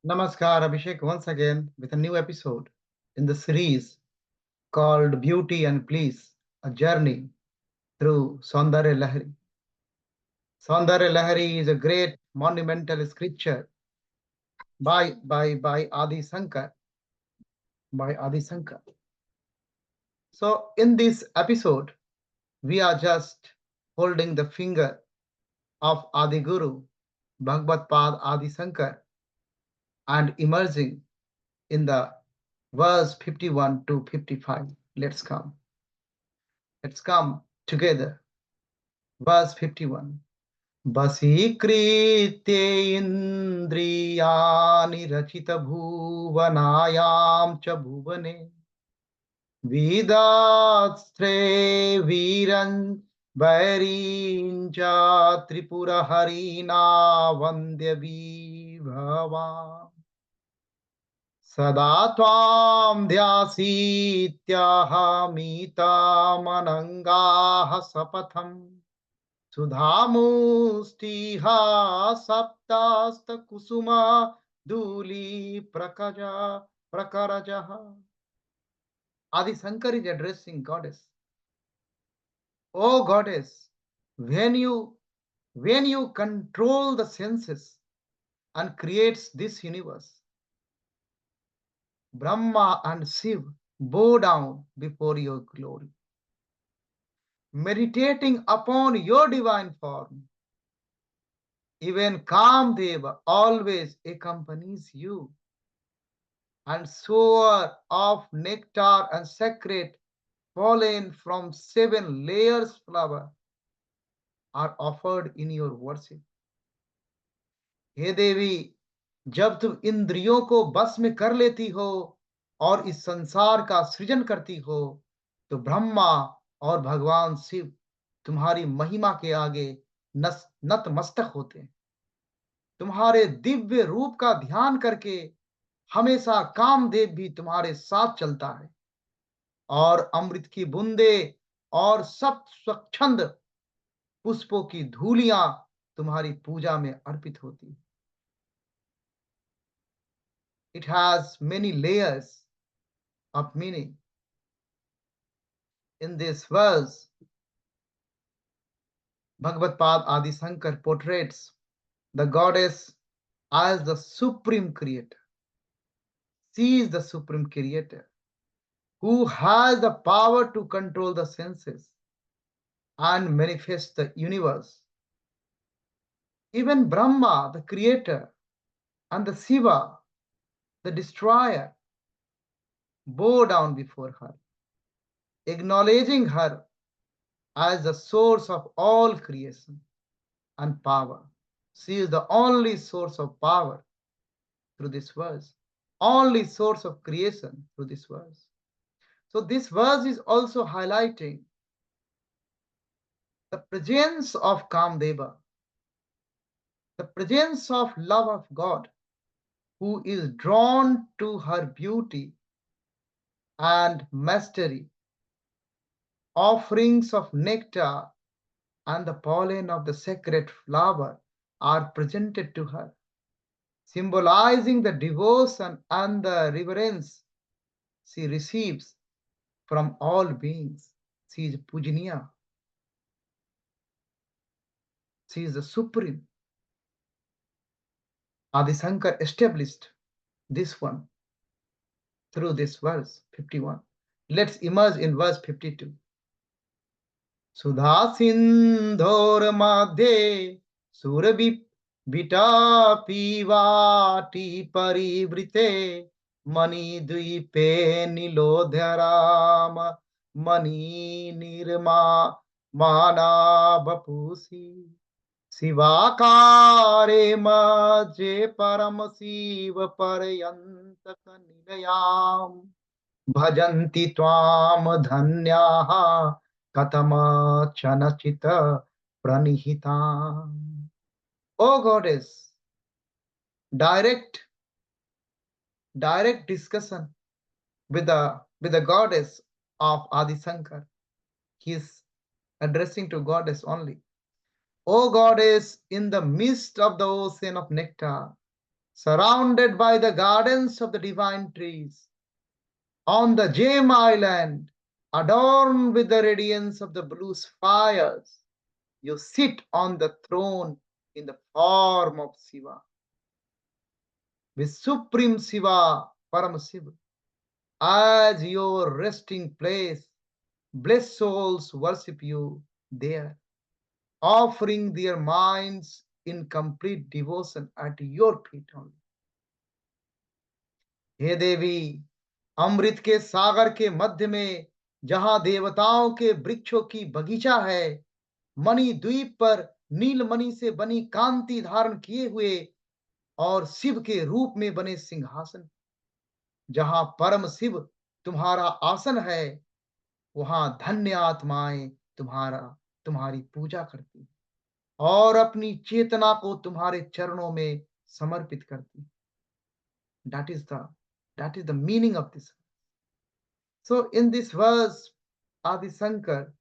Namaskar, Abhishek, once again with a new episode in the series called Beauty and Bliss, a journey through Saundarya Lahari. Saundarya Lahari is a great monumental scripture by Adi Shankar, by Adi Shankar. So in this episode, we are just holding the finger of Adi Guru, Bhagavad Pad Adi Shankar, and emerging in the verse 51 to 55. Let's come. Let's come together. Verse 51. Basíकृत्य इन्द्रियाणि रचितभुवनायां च भुवने वेदास्त्रे वीरं वैरीं च त्रिपुरहरिणा वन्द्य विभवा सदा त्वां ध्यासीत्याहमितामनङ्गाः सपथम् सुधामुष्टिः सप्तास्तकुसुमा धूली प्रकरजः. Adi Shankar is addressing goddess. Oh goddess, when you when you control the senses and creates this universe, Brahma and Shiv bow down before your glory. Meditating upon your divine form, even Kamdeva always accompanies you, and sower of nectar and sacred pollen from 7 layers flower are offered in your worship. हे देवी, जब तुम इंद्रियों को बस में कर लेती हो और इस संसार का सृजन करती हो, तो ब्रह्मा और भगवान शिव तुम्हारी महिमा के आगे नतमस्तक होते हैं. तुम्हारे दिव्य रूप का ध्यान करके हमेशा कामदेव भी तुम्हारे साथ चलता है और अमृत की बूंदे और सब स्वच्छंद पुष्पों की धूलियां तुम्हारी पूजा में अर्पित होती. It has many layers of meaning. In this verse, Bhagavad Pad Adi Shankar portrays the goddess as the supreme creator. She is the supreme creator who has the power to control the senses and manifest the universe. Even Brahma, the creator, and the Shiva, the destroyer, bow down before her, acknowledging her as the source of all creation and power. She is the only source of power through this verse, only source of creation through this verse. So this verse is also highlighting the presence of Kamdeva, the presence of love of God, who is drawn to her beauty and mastery. Offerings of nectar and the pollen of the sacred flower are presented to her, symbolizing the devotion and the reverence she receives from all beings. She is Pujaniya. She is the supreme. Adi Shankar established this one through this verse 51. Let's immerse in verse 52. सुधा सिन्धोर्मध्ये सुरविटापीवाटी परिवृते मणिद्वीपे नीलोधराम मणिनिर्मा मानावपुषि शिवाकारे मजे परम शिव पर्यन्तक निलयाम् भजन्ति त्वाम धन्याः Katamachanachita pranihita. O goddess, direct discussion with the goddess of Adi Shankar. He is addressing to goddess only. O goddess, in the midst of the ocean of nectar, surrounded by the gardens of the divine trees, on the gem island, adorned with the radiance of the blue spires, you sit on the throne in the form of Shiva, with Supreme Shiva, Paramasiva, as your resting place. Blessed souls worship you there, offering their minds in complete devotion at your feet only. हे देवी, अमृत के सागर के मध्य में जहां देवताओं के वृक्षों की बगीचा है, मणि द्वीप पर नीलमणि से बनी कांति धारण किए हुए और शिव के रूप में बने सिंहासन, जहां परम शिव तुम्हारा आसन है, वहां धन्य आत्माएं तुम्हारी पूजा करती और अपनी चेतना को तुम्हारे चरणों में समर्पित करती. That is the meaning of this. So in this verse, Adi Shankar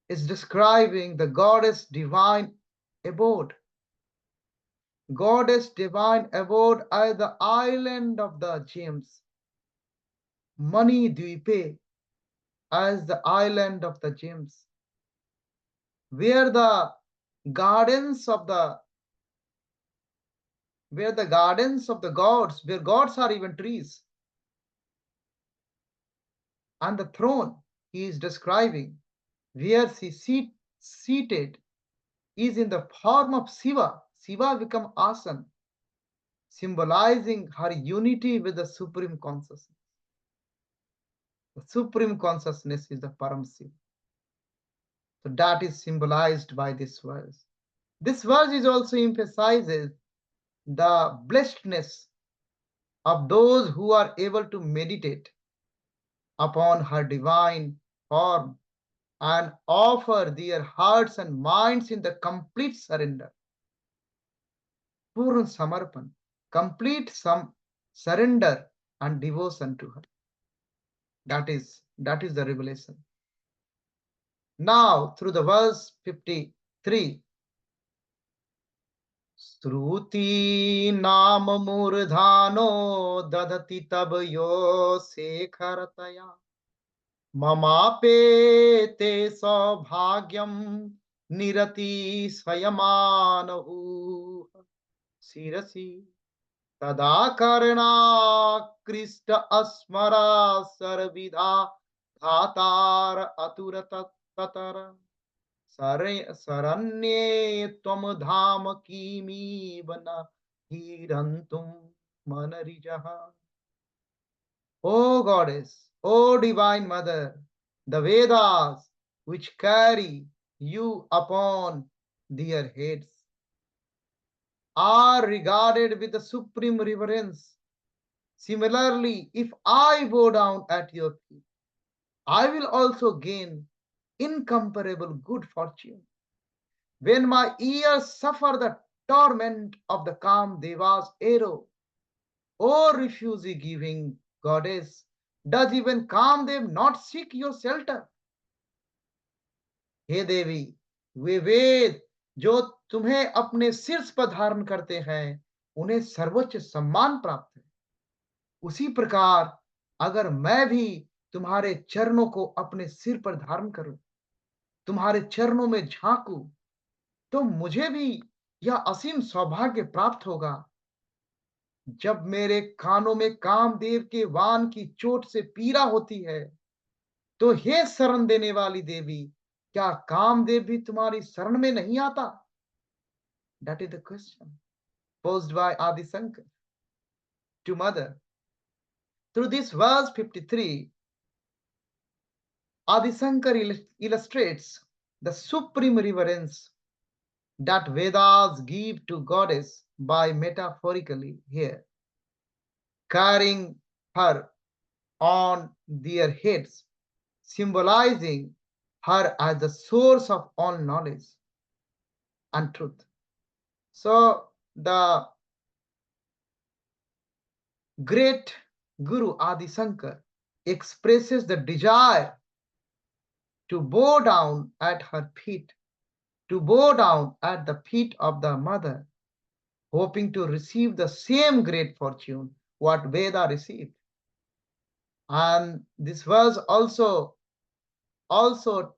is describing the goddess divine abode. Goddess divine abode as the island of the gems. Mani Dvipe as the island of the gems. Where the gardens of the gods, where gods are even trees. And the throne he is describing, where she seated, is in the form of Shiva. Shiva become Asan, symbolizing her unity with the Supreme Consciousness. The Supreme Consciousness is the Param Shiva. So that is symbolized by this verse. This verse is also emphasizes the blessedness of those who are able to meditate upon her divine form and offer their hearts and minds in the complete surrender. Purna Samarpan, complete surrender and devotion to her. That is the revelation. Now, through the verse 53, Shruti Nam Murdhano Dadati Tab Yo Sekharataya Mamape Te Saubhagyam Nirati Swayamanahu Sirasi Tada Karna Krista Asmara Sarvidha Dhatar Aturata Tatara Saranye Tvam Dham Kimi Vana Hirantum Manarijaha. O Goddess, O Divine Mother, the Vedas which carry you upon their heads are regarded with the supreme reverence. Similarly, if I bow down at your feet, I will also gain incomparable good fortune. When my ears suffer the torment of the Kamdeva's arrow, O refusee-giving goddess, does even Kamdev not seek your shelter? हे देवी, वे वेद जो तुम्हें अपने शीर्ष पर धारण करते हैं, उन्हें सर्वोच्च सम्मान प्राप्त है. उसी प्रकार अगर मैं भी तुम्हारे चरणों को अपने सिर पर धारण करूं, तुम्हारे चरणों में झांकूं, तो मुझे भी यह असीम सौभाग्य प्राप्त होगा. जब मेरे कानों में कामदेव के वाण की चोट से पीड़ा होती है, तो हे शरण देने वाली देवी, क्या कामदेव भी तुम्हारी शरण में नहीं आता? That is the question posed by Adi Shankar to Mother. Through this verse 53, Adi Shankar illustrates the supreme reverence that Vedas give to goddess by metaphorically here, carrying her on their heads, symbolizing her as the source of all knowledge and truth. So the great Guru Adi Shankar expresses the desire to bow down at her feet, to bow down at the feet of the mother, hoping to receive the same great fortune what Veda received. And this verse also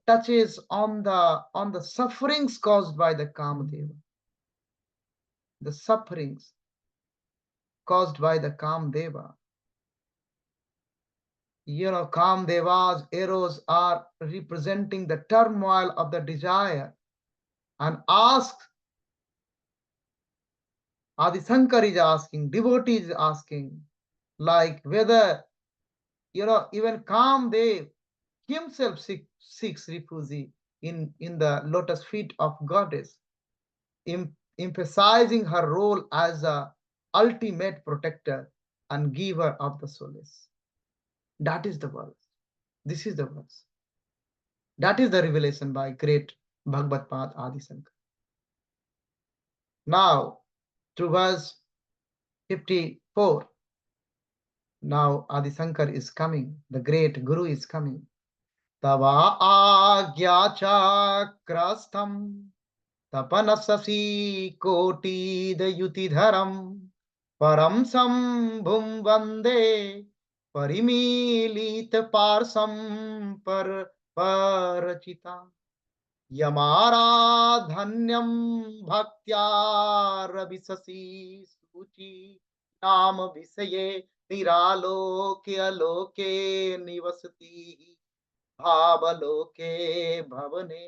touches on the sufferings caused by the Kamadeva, the sufferings caused by the Kamdeva. Kamdeva's arrows are representing the turmoil of the desire, and asks, Adisankar is asking, devotee is asking, like whether, even Kamdev himself seeks refuge in the lotus feet of goddess, emphasizing her role as a ultimate protector and giver of the solace. That is the verse. This is the verse. That is the revelation by great Bhagavad Pad Adi Shankar. Now, to verse 54. Now Adi Shankar is coming. The great Guru is coming. Tava agya chakrastham tapanasasi koti dayuti dharam param sambhum vande parimilit parsam parachita यमाराधन्यं भक्त्या रविशसि सूचि नाम विषये निरालोके अलोके निवसति भावलोके भवने.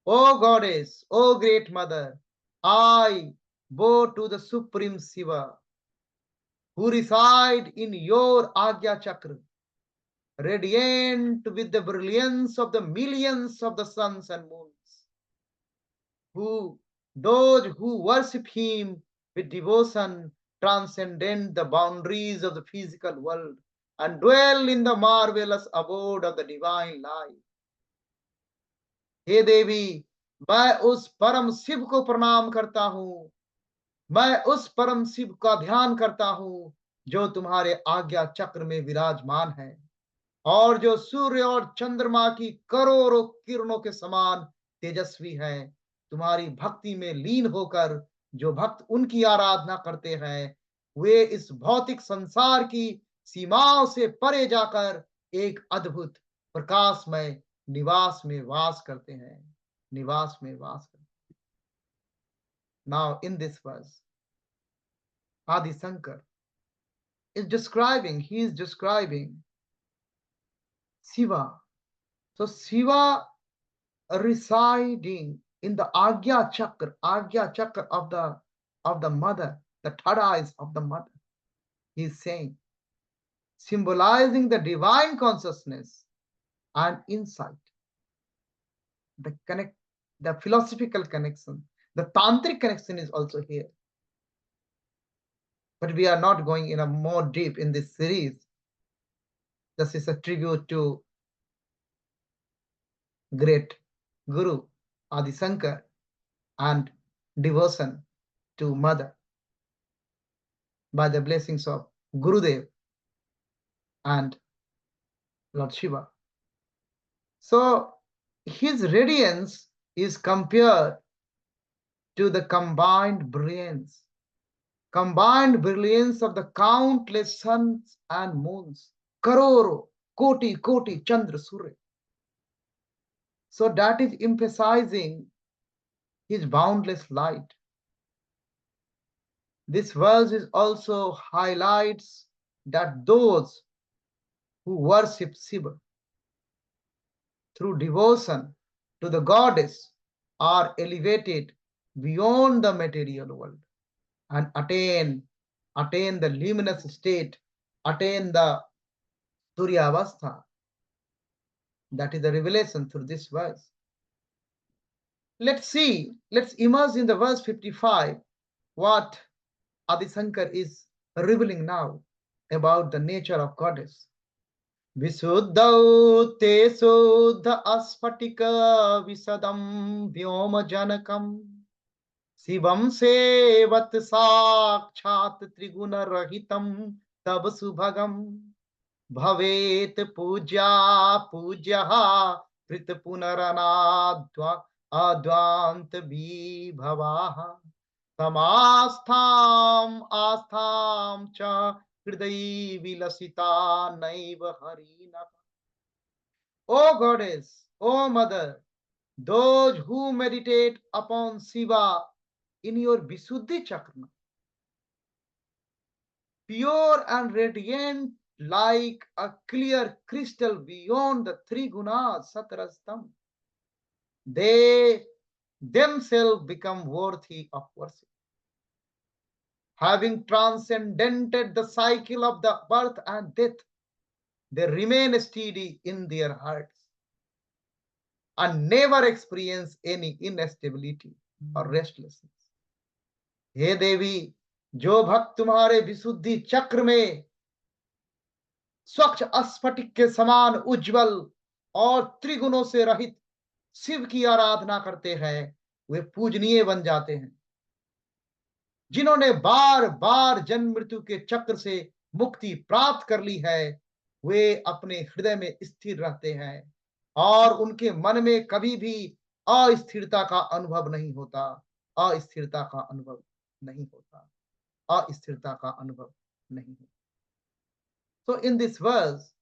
O goddess, O great mother, I bow to the supreme Shiva who reside in your Agya Chakra, radiant with the brilliance of the millions of the suns and moons. Those who worship him with devotion transcend the boundaries of the physical world and dwell in the marvelous abode of the divine life. हे देवी, मैं उस परम शिव को प्रणाम करता हूँ, मैं उस परम शिव का ध्यान करता हूँ जो तुम्हारे आज्ञा चक्र में विराजमान है और जो सूर्य और चंद्रमा की करोड़ों किरणों के समान तेजस्वी है. तुम्हारी भक्ति में लीन होकर जो भक्त उनकी आराधना करते हैं वे इस भौतिक संसार की सीमाओं से परे जाकर एक अद्भुत प्रकाशमय निवास में वास करते हैं, निवास में वास करते हैं. Now in this verse, Adi Shankar is describing Shiva. So Shiva residing in the Agya Chakra of the mother, the third eyes of the mother, he is saying, symbolizing the divine consciousness and insight, the philosophical connection, the tantric connection is also here. But we are not going in a more deep in this series. This is a tribute to great Guru Adi Shankar and devotion to mother by the blessings of Gurudev and Lord Shiva. So his radiance is compared to the combined brilliance of the countless suns and moons, karoro, koti, chandra, surya. So that is emphasizing his boundless light. This verse is also highlights that those who worship Shiva through devotion to the goddess are elevated beyond the material world and attain the luminous state, attain the Surya Avastha. That is the revelation through this verse. Let's immerse in the verse 55 what Adi Shankar is revealing now about the nature of goddess. Visuddhau te suddha aspatika visadam vyoma janakam Shivam sevat sakshat triguna rahitam tab subhagam Bhavet puja prit punaranadva advant bhavaha Samastham astham cha hridayi vilasita naiv harina. O goddess, O mother, those who meditate upon Shiva in your Visuddhi Chakra, pure and radiant like a clear crystal beyond the three gunas, satrastam, they themselves become worthy of worship. Having transcended the cycle of the birth and death, they remain steady in their hearts and never experience any instability or restlessness. हे देवी, जो भक्त तुम्हारे विशुद्धि चक्र में स्वच्छ स्फटिक के समान उज्जवल और त्रिगुणों से रहित शिव की आराधना करते हैं, वे पूजनीय बन जाते हैं। जिन्होंने बार बार जन्म मृत्यु के चक्र से मुक्ति प्राप्त कर ली है, वे अपने हृदय में स्थिर रहते हैं और उनके मन में कभी भी अस्थिरता का अनुभव नहीं होता। अस्थिरता का अनुभव नहीं होता। अस्थिरता का अनुभव नहीं होता। So in this verse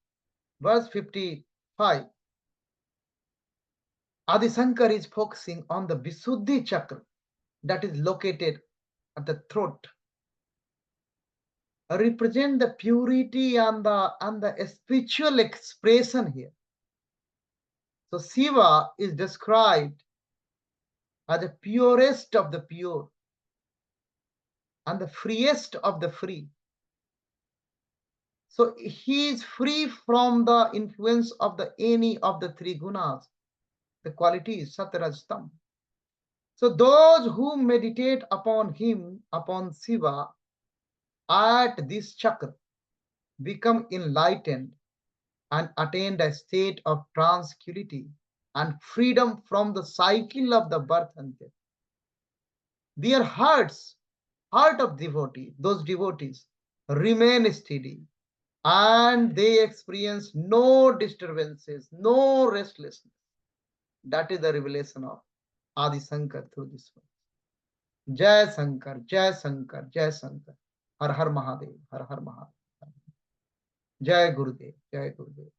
55, Adi Shankar is focusing on the Visuddhi Chakra that is located at the throat, represent the purity and the spiritual expression here. So Shiva is described as the purest of the pure and the freest of the free. So he is free from the influence of any of the three gunas, the qualities satarajtam. So those who meditate upon him, upon Shiva, at this chakra, become enlightened and attain a state of tranquility and freedom from the cycle of the birth and death. Their heart of devotee, those devotees, remain steady and they experience no disturbances, no restlessness. That is the revelation of Adi Shankar through this one. जय शंकर, जय शंकर, जय शंकर। हर हर महादेव, हर हर महादेव। जय गुरुदेव, जय गुरुदेव।